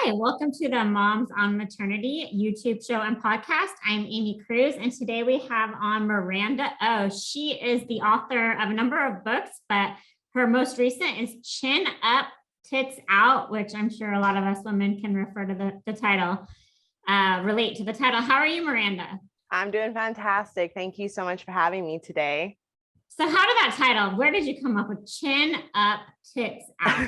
Hi, welcome to the Moms on Maternity YouTube show and podcast. I'm Aimee Cruz, and today we have on Miranda Oh. She is the author of a number of books, but her most recent is Chin Up Tits Out, which I'm sure a lot of us women can refer to the title, relate to the title. How are you, Miranda? I'm doing fantastic. Thank you so much for having me today. So how did that title, where did you come up with Chin Up Tits Out?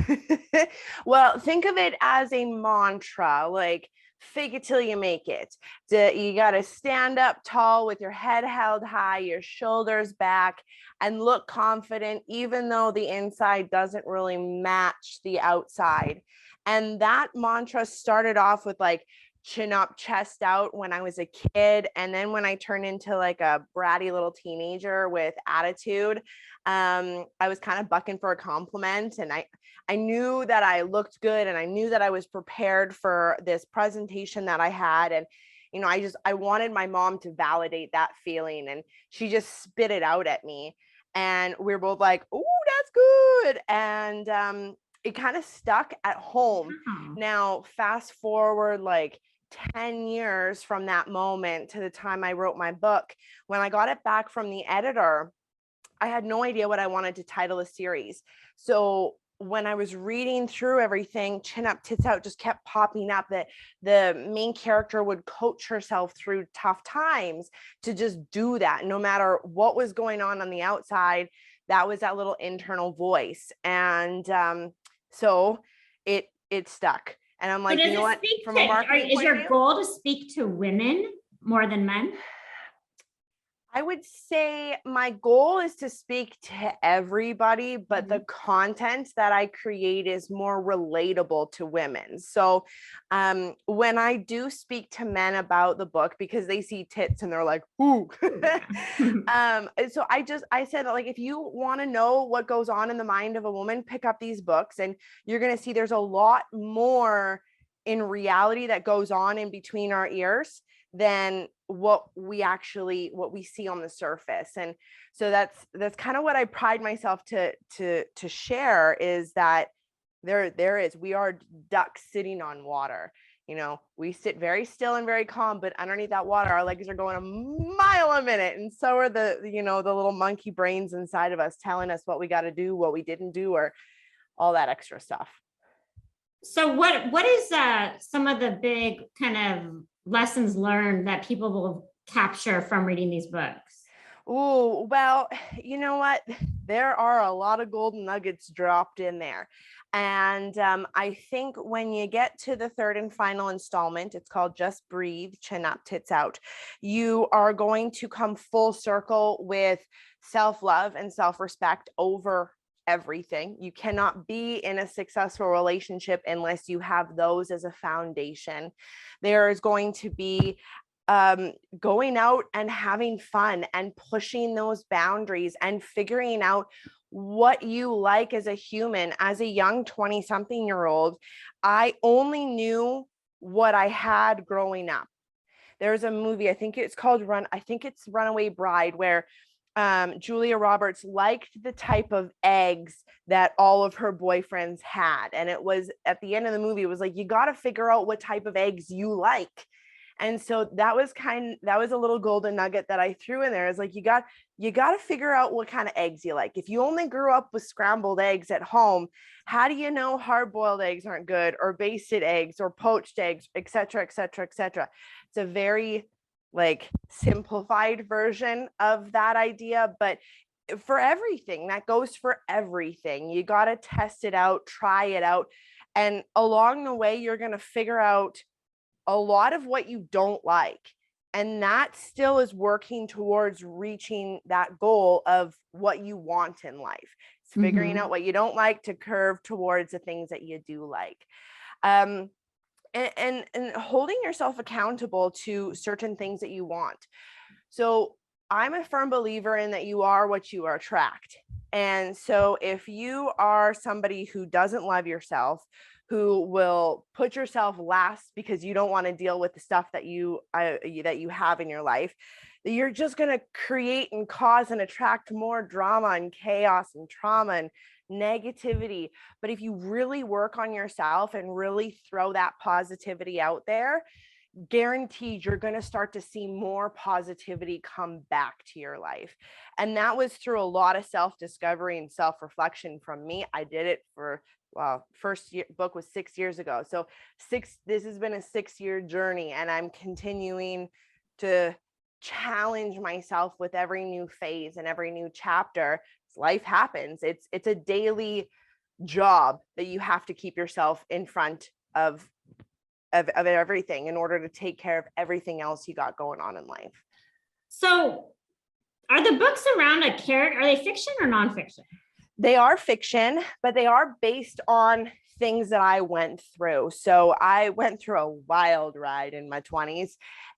Well, think of it as a mantra, like fake it till you make it. You got to stand up tall with your head held high, your shoulders back, and look confident, even though the inside doesn't really match the outside. And that mantra started off with like, chin up, chest out when I was a kid. And then when I turned into like a bratty little teenager with attitude, I was kind of bucking for a compliment. And I knew that I looked good and I knew that I was prepared for this presentation that I had. And, you know, I wanted my mom to validate that feeling, and she just spit it out at me. And we were both like, "Oh, that's good." And, it kind of stuck at home. Wow. Now, fast forward like 10 years from that moment to the time I wrote my book. When I got it back from the editor, I had no idea what I wanted to title a series. So when I was reading through everything, Chin Up Tits Out just kept popping up, that the main character would coach herself through tough times to just do that. No matter what was going on the outside, that was that little internal voice. And so it stuck. And I'm like, you know what? From a marketing is your goal to speak to women more than men? I would say my goal is to speak to everybody, but the content that I create is more relatable to women. So when I do speak to men about the book, because they see tits and they're like, ooh. So I said, like, if you want to know what goes on in the mind of a woman, pick up these books and you're going to see there's a lot more in reality that goes on in between our ears than what we see on the surface. And so that's kind of what I pride myself to share, is that we are ducks sitting on water. You know, we sit very still and very calm, but underneath that water, our legs are going a mile a minute. And so are the little monkey brains inside of us telling us what we got to do, what we didn't do, or all that extra stuff. So what is some of the big kind of lessons learned that people will capture from reading these books? Oh, well, you know what? There are a lot of golden nuggets dropped in there. And I think when you get to the third and final installment, it's called Just Breathe, Chin Up, Tits Out, you are going to come full circle with self-love and self-respect over everything. You cannot be in a successful relationship unless you have those as a foundation. There is going to be going out and having fun and pushing those boundaries and figuring out what you like as a human. As a young 20-something-year-old, I only knew what I had growing up. There's a movie, I think it's Runaway Bride, where Julia Roberts liked the type of eggs that all of her boyfriends had. And it was at the end of the movie, it was like, you got to figure out what type of eggs you like. And so that was a little golden nugget that I threw in there. Is like, you got to figure out what kind of eggs you like. If you only grew up with scrambled eggs at home, how do you know hard-boiled eggs aren't good, or basted eggs, or poached eggs, et cetera, et cetera, et cetera. It's a very like simplified version of that idea, but for everything, that goes for everything. You got to test it out, try it out. And along the way, you're going to figure out a lot of what you don't like. And that still is working towards reaching that goal of what you want in life. It's figuring out what you don't like to curve towards the things that you do like. And holding yourself accountable to certain things that you want. So I'm a firm believer in that you are what you attract. And so if you are somebody who doesn't love yourself, who will put yourself last because you don't want to deal with the stuff that you have in your life, that you're just going to create and cause and attract more drama and chaos and trauma and negativity. But if you really work on yourself and really throw that positivity out there, guaranteed you're going to start to see more positivity come back to your life. And that was through a lot of self-discovery and self-reflection from me. I did it for, well, first book was 6 years ago. So this has been a 6-year journey, and I'm continuing to challenge myself with every new phase and every new chapter. Life happens. It's a daily job that you have to keep yourself in front of everything in order to take care of everything else you got going on in life. So are the books around a character, are they fiction or nonfiction? They are fiction, but they are based on things that I went through. So I went through a wild ride in my 20s.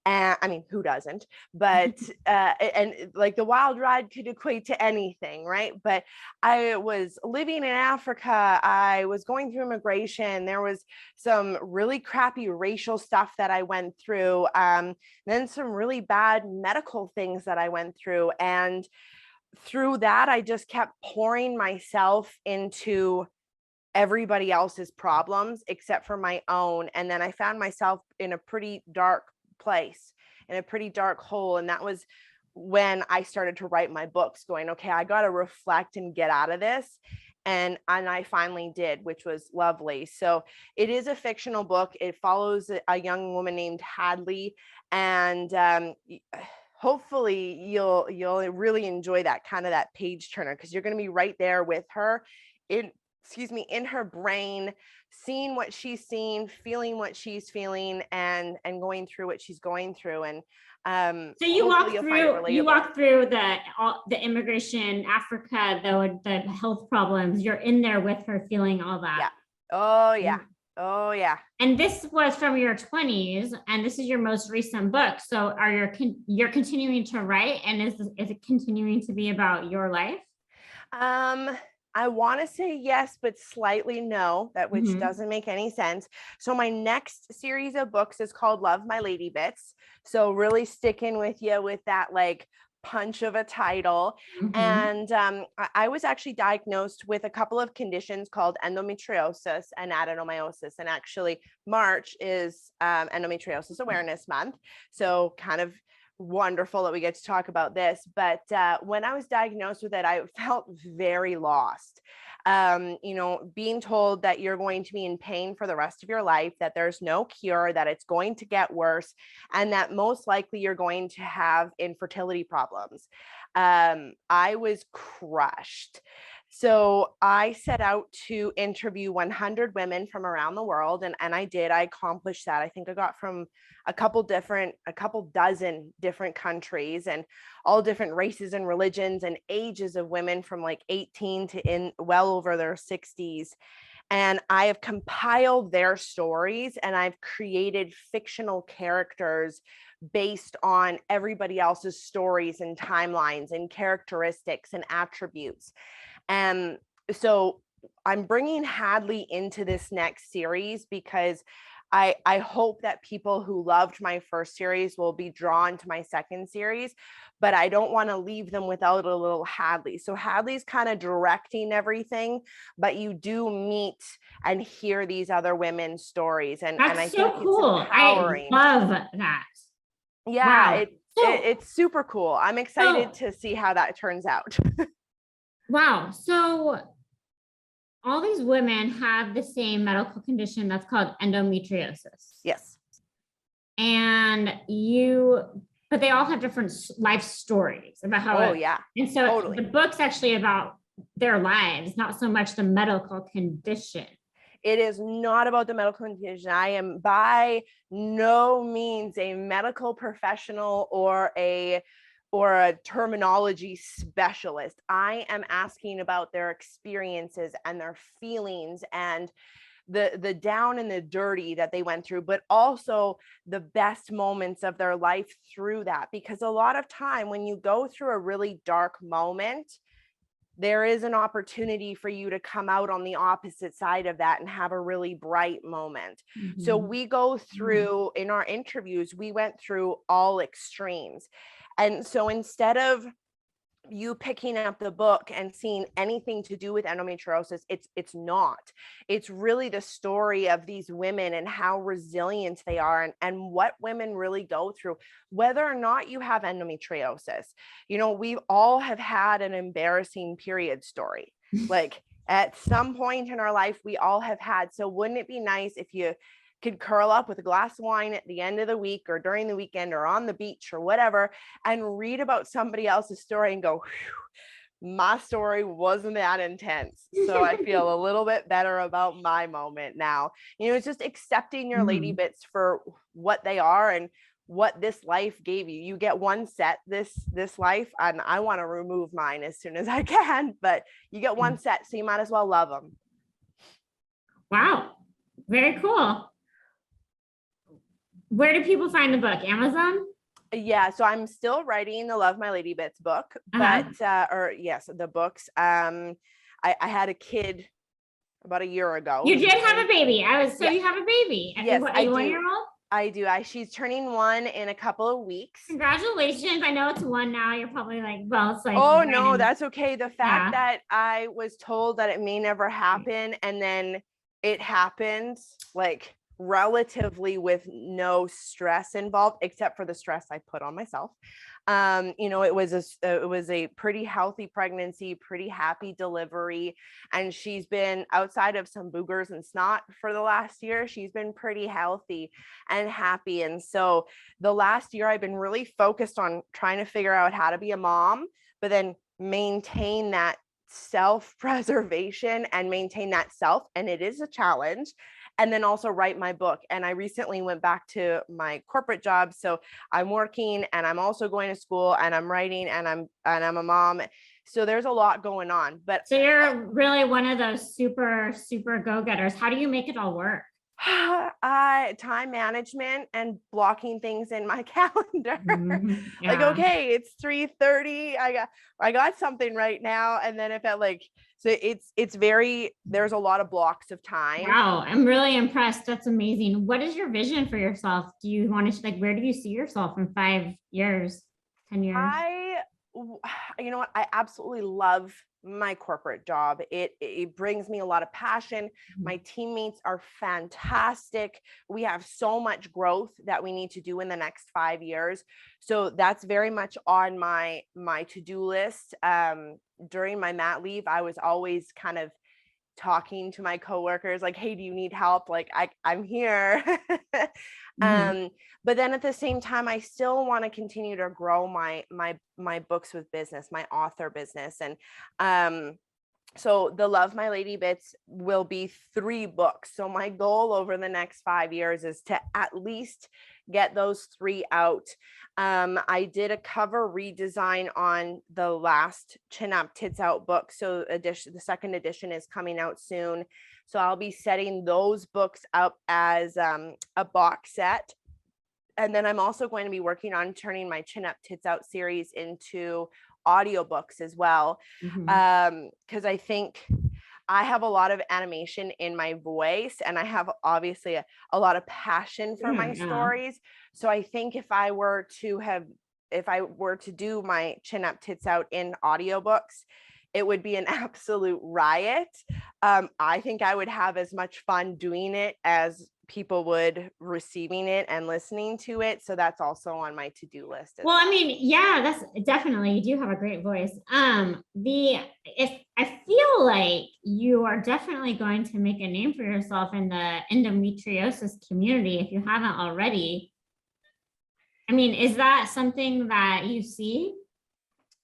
And I mean, who doesn't? But and like the wild ride could equate to anything, right? But I was living in Africa. I was going through immigration. There was some really crappy racial stuff that I went through. Then some really bad medical things that I went through. And through that, I just kept pouring myself into everybody else's problems except for my own. And then I found myself in a pretty dark place, in a pretty dark hole. And that was when I started to write my books, going, okay, I got to reflect and get out of this. And I finally did, which was lovely. So it is a fictional book. It follows a young woman named Hadley. And hopefully you'll really enjoy that kind of that page turner, because you're going to be right there with her in her brain, seeing what she's seen, feeling what she's feeling, and going through what she's going through. And so you walk through the immigration, Africa, the health problems. You're in there with her, feeling all that. Yeah. Oh yeah. Oh yeah. And this was from your 20s, and this is your most recent book. So you're continuing to write, and is it continuing to be about your life? I want to say yes, but slightly no, which doesn't make any sense. So my next series of books is called Love My Lady Bits. So really sticking with you with that like punch of a title. And I was actually diagnosed with a couple of conditions called endometriosis and adenomyosis. And actually March is Endometriosis Awareness Month. So kind of wonderful that we get to talk about this. But when I was diagnosed with it, I felt very lost. Being told that you're going to be in pain for the rest of your life, that there's no cure, that it's going to get worse, and that most likely you're going to have infertility problems. I was crushed. So I set out to interview 100 women from around the world, and I did. I accomplished that. I think I got from a couple dozen different countries, and all different races and religions and ages of women, from like 18 to well over their 60s. And I have compiled their stories, and I've created fictional characters based on everybody else's stories and timelines and characteristics and attributes. And so I'm bringing Hadley into this next series because I hope that people who loved my first series will be drawn to my second series, but I don't want to leave them without a little Hadley. So Hadley's kind of directing everything, but you do meet and hear these other women's stories. And I so think cool. It's empowering. I love that. Yeah, wow. It's super cool. I'm excited to see how that turns out. Wow. So all these women have the same medical condition that's called endometriosis. Yes. And but they all have different life stories about how. Oh, yeah. And so the book's actually about their lives, not so much the medical condition. It is not about the medical condition. I am by no means a medical professional or a terminology specialist. I am asking about their experiences and their feelings and the down and the dirty that they went through, but also the best moments of their life through that. Because a lot of time when you go through a really dark moment, there is an opportunity for you to come out on the opposite side of that and have a really bright moment. So we go through, in our interviews, we went through all extremes. And so instead of you picking up the book and seeing anything to do with endometriosis. It's not. It's really the story of these women and how resilient they are, and what women really go through, whether or not you have endometriosis. You know, we all have had an embarrassing period story. Like at some point in our life, we all have had. So wouldn't it be nice if you could curl up with a glass of wine at the end of the week or during the weekend or on the beach or whatever, and read about somebody else's story and go, my story wasn't that intense. So I feel a little bit better about my moment now. You know, it's just accepting your lady bits for what they are and what this life gave you. You get one set this life, and I want to remove mine as soon as I can, but you get one set, so you might as well love them. Wow. Very cool. Where do people find the book? Amazon? Yeah, so I'm still writing the Love My Lady Bits book, but or yes, the books. I had a kid about a year ago. You did have a baby. You have a baby. Yes, I do. 1-year-old? I do. She's turning 1 in a couple of weeks. Congratulations. I know it's 1 now. You're probably like, well, it's like. Oh no, that's okay. The fact that I was told that it may never happen, and then it happened, like relatively with no stress involved, except for the stress I put on myself. You know, it was a pretty healthy pregnancy, pretty happy delivery, and she's been, outside of some boogers and snot for the last year, she's been pretty healthy and happy. And so the last year I've been really focused on trying to figure out how to be a mom, but then maintain that self-preservation and maintain that self. And it is a challenge. And then also write my book. And I recently went back to my corporate job. So I'm working, and I'm also going to school, and I'm writing, and I'm a mom. So there's a lot going on. But so you're really one of those super, super go-getters. How do you make it all work? Time management and blocking things in my calendar. Like, okay, it's 3:30. I got something right now. And then if so it's very, there's a lot of blocks of time. Wow. I'm really impressed. That's amazing. What is your vision for yourself? Do you want to, where do you see yourself in 5 years, 10 years? You know what? I absolutely love my corporate job. It brings me a lot of passion. My teammates are fantastic. We have so much growth that we need to do in the next 5 years. So that's very much on my to-do list. During my mat leave, I was always kind of talking to my coworkers like, hey, do you need help? Like, I'm here. But then at the same time, I still want to continue to grow my books with business, my author business. And so the Love My Lady Bits will be 3 books. So my goal over the next 5 years is to at least get those 3 out. I did a cover redesign on the last Chin Up Tits Out book. So the second edition is coming out soon. So I'll be setting those books up as a box set. And then I'm also going to be working on turning my Chin Up Tits Out series into audiobooks as well. Because I think I have a lot of animation in my voice, and I have obviously a lot of passion for my stories. So I think if I were to do my Chin Up Tits Out in audiobooks, it would be an absolute riot. I think I would have as much fun doing it as people would receiving it and listening to it. So that's also on my to-do list. Well, I mean, yeah, that's definitely, you do have a great voice. If I feel like you are definitely going to make a name for yourself in the endometriosis community, if you haven't already. I mean, is that something that you see?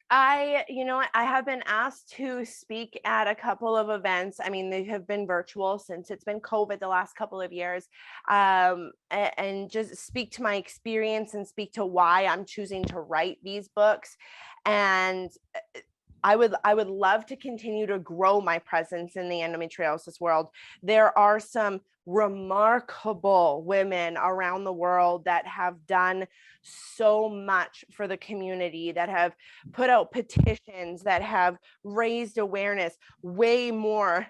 You know, I have been asked to speak at a couple of events. I mean, they have been virtual since it's been COVID the last couple of years, and just speak to my experience and speak to why I'm choosing to write these books. And I would love to continue to grow my presence in the endometriosis world. There are some remarkable women around the world that have done so much for the community, that have put out petitions, that have raised awareness, way more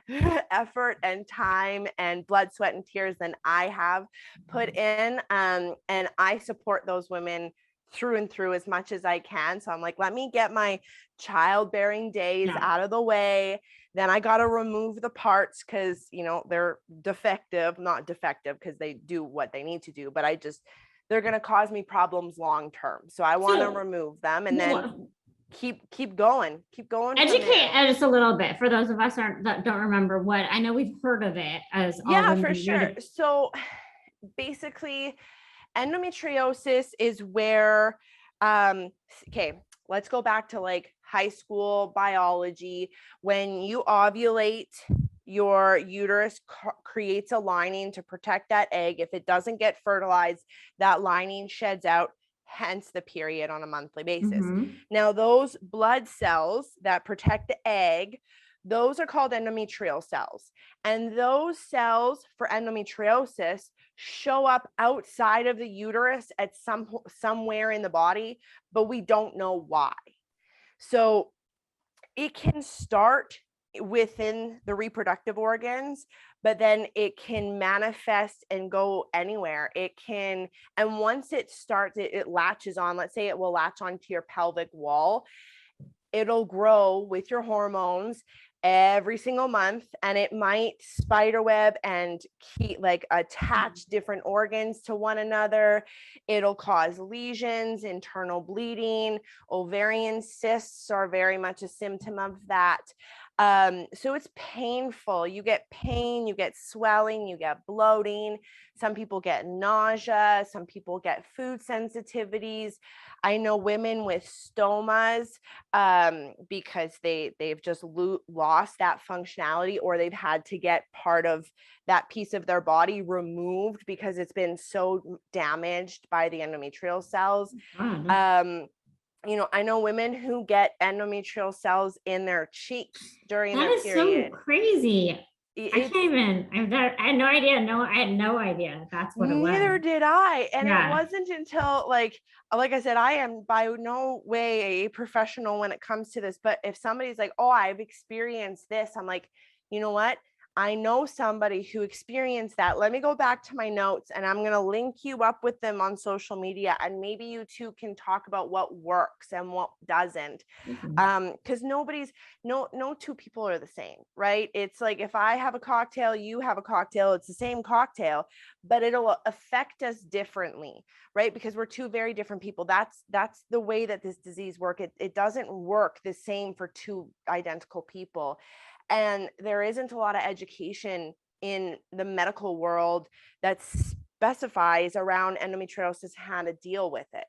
effort and time and blood, sweat, and tears than I have put in. And I support those women through and through as much as I can. So I'm like, let me get my childbearing days Yeah. out of the way. Then I got to remove the parts because, you know, they're defective, not defective because they do what they need to do, but they're going to cause me problems long term. So I want to So remove them and then keep going. educate us a little bit for those of us that don't remember what. I know we've heard of it as all Yeah, women for sure. So basically, endometriosis is where, okay, let's go back to like high school biology. When you ovulate, your uterus creates a lining to protect that egg. If it doesn't get fertilized, that lining sheds out, hence the period on a monthly basis. Now, those blood cells that protect the egg, those are called endometrial cells. And those cells for endometriosis show up outside of the uterus at somewhere in the body, but we don't know why. So it can start within the reproductive organs, but then it can manifest and go anywhere. It can, and once it starts, it latches on. Let's say it will latch onto your pelvic wall. It'll grow with your hormones every single month, and it might spiderweb and attach different organs to one another. It'll cause lesions, internal bleeding. Ovarian cysts are very much a symptom of that. So it's painful. You get pain, you get swelling, you get bloating. Some people get nausea. Some people get food sensitivities. I know women with stomas because they've just lost that functionality, or they've had to get part of that piece of their body removed because it's been so damaged by the endometrial cells. You know, I know women who get endometrial cells in their cheeks during their period. That is so crazy. I can't even, I had no idea. I had no idea that's what it was. Neither did I. And it wasn't until like I said, I am by no way a professional when it comes to this, but if somebody's like, oh, I've experienced this, I'm like, you know what? I know somebody who experienced that. Let me go back to my notes and I'm going to link you up with them on social media. And maybe you two can talk about what works and what doesn't. Because no two people are the same, right? It's like, if I have a cocktail, you have a cocktail, it's the same cocktail, but it'll affect us differently, right? Because we're two very different people. That's the way that this disease works. It doesn't work the same for two identical people. And there isn't a lot of education in the medical world that specifies around endometriosis, how to deal with it.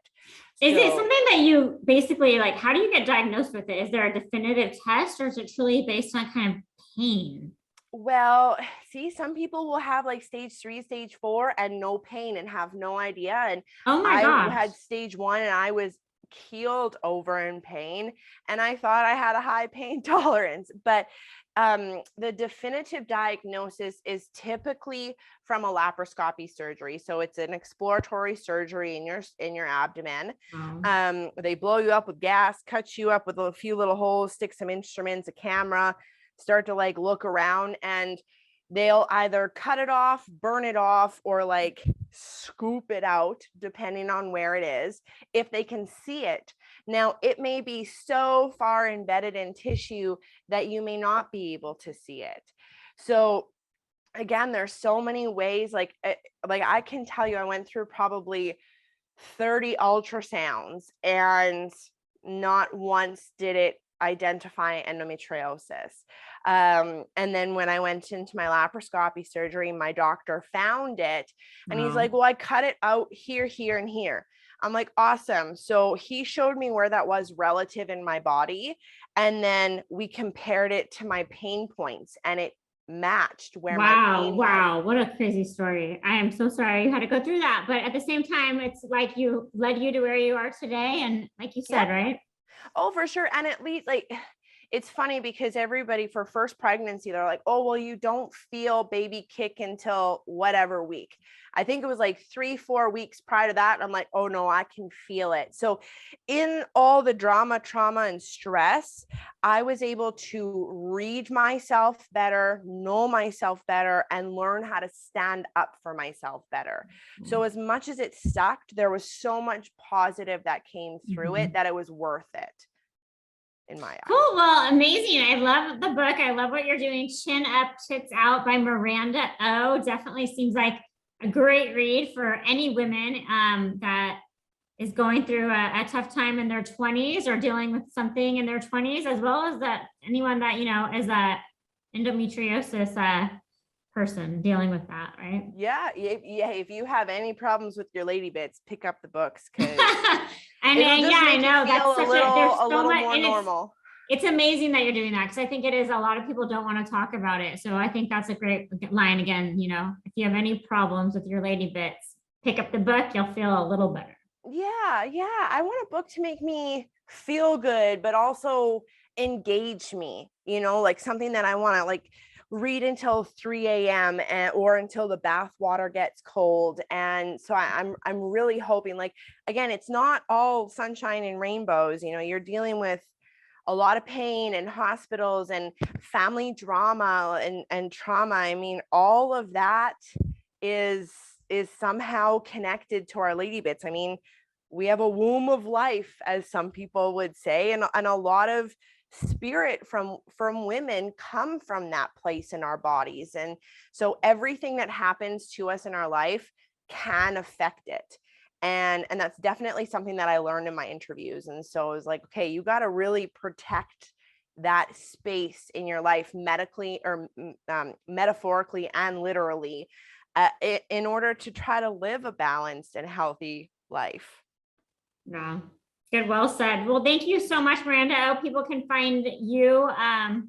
Is it something that you basically like, how do you get diagnosed with it? Is there a definitive test, or is it truly based on kind of pain? Well, see, some people will have like stage 3, stage 4 and no pain and have no idea. And oh my gosh, I had stage 1 and I was keeled over in pain, and I thought I had a high pain tolerance, but the definitive diagnosis is typically from a laparoscopy surgery. So it's an exploratory surgery in your abdomen. They blow you up with gas, cut you up with a few little holes, stick some instruments, a camera, start to like look around, and they'll either cut it off, burn it off, or like scoop it out, depending on where it is, if they can see it. Now, it may be so far embedded in tissue that you may not be able to see it. So again, there's so many ways, like I can tell you, I went through probably 30 ultrasounds and not once did it identify endometriosis. And then when I went into my laparoscopy surgery, my doctor found it, and he's like, well, I cut it out here, here, and here. I'm like, awesome. So he showed me where that was relative in my body. And then we compared it to my pain points, and it matched where my pain was. What a crazy story. I am so sorry you had to go through that. But at the same time, it's like you led you to where you are today. And like you said, right? Oh, for sure. And at least like it's funny because everybody for first pregnancy, they're like, oh, well, you don't feel baby kick until whatever week. I think it was like 3-4 weeks prior to that. I'm like, oh no, I can feel it. So in all the drama, trauma, and stress, I was able to read myself better, know myself better, and learn how to stand up for myself better. So as much as it sucked, there was so much positive that came through it that it was worth it in my eyes. Cool. Well, amazing. I love the book. I love what you're doing. Chin Up Tits Out by Miranda Oh. Definitely seems like a great read for any women that is going through a tough time in their 20s or dealing with something in their 20s, as well as that anyone that, you know, is a endometriosis person dealing with that, right? Yeah. If you have any problems with your lady bits, pick up the books, because I know that's such there's so much more normal. It's amazing that you're doing that, because I think it is, a lot of people don't want to talk about it. So I think that's a great line. Again, you know, if you have any problems with your lady bits, pick up the book, you'll feel a little better. Yeah. I want a book to make me feel good, but also engage me, you know, like something that I want to like read until 3 a.m. or until the bath water gets cold. And so I'm really hoping, like, again, it's not all sunshine and rainbows. You know, you're dealing with a lot of pain and hospitals and family drama and trauma. I mean, all of that is somehow connected to our lady bits. I mean, we have a womb of life, as some people would say, and a lot of spirit from women come from that place in our bodies. And so everything that happens to us in our life can affect it. And that's definitely something that I learned in my interviews. And so it was like, okay, you got to really protect that space in your life, medically or metaphorically and literally, in order to try to live a balanced and healthy life. Yeah. Good. Well said. Well, thank you so much, Miranda Oh. People can find you on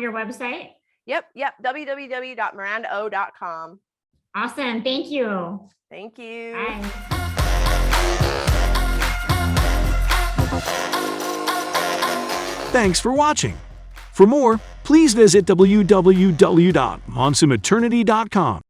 your website. Yep. www.mirandao.com. Awesome. Thank you. Thank you. Bye. Thanks for watching. For more, please visit www.monsumaternity.com.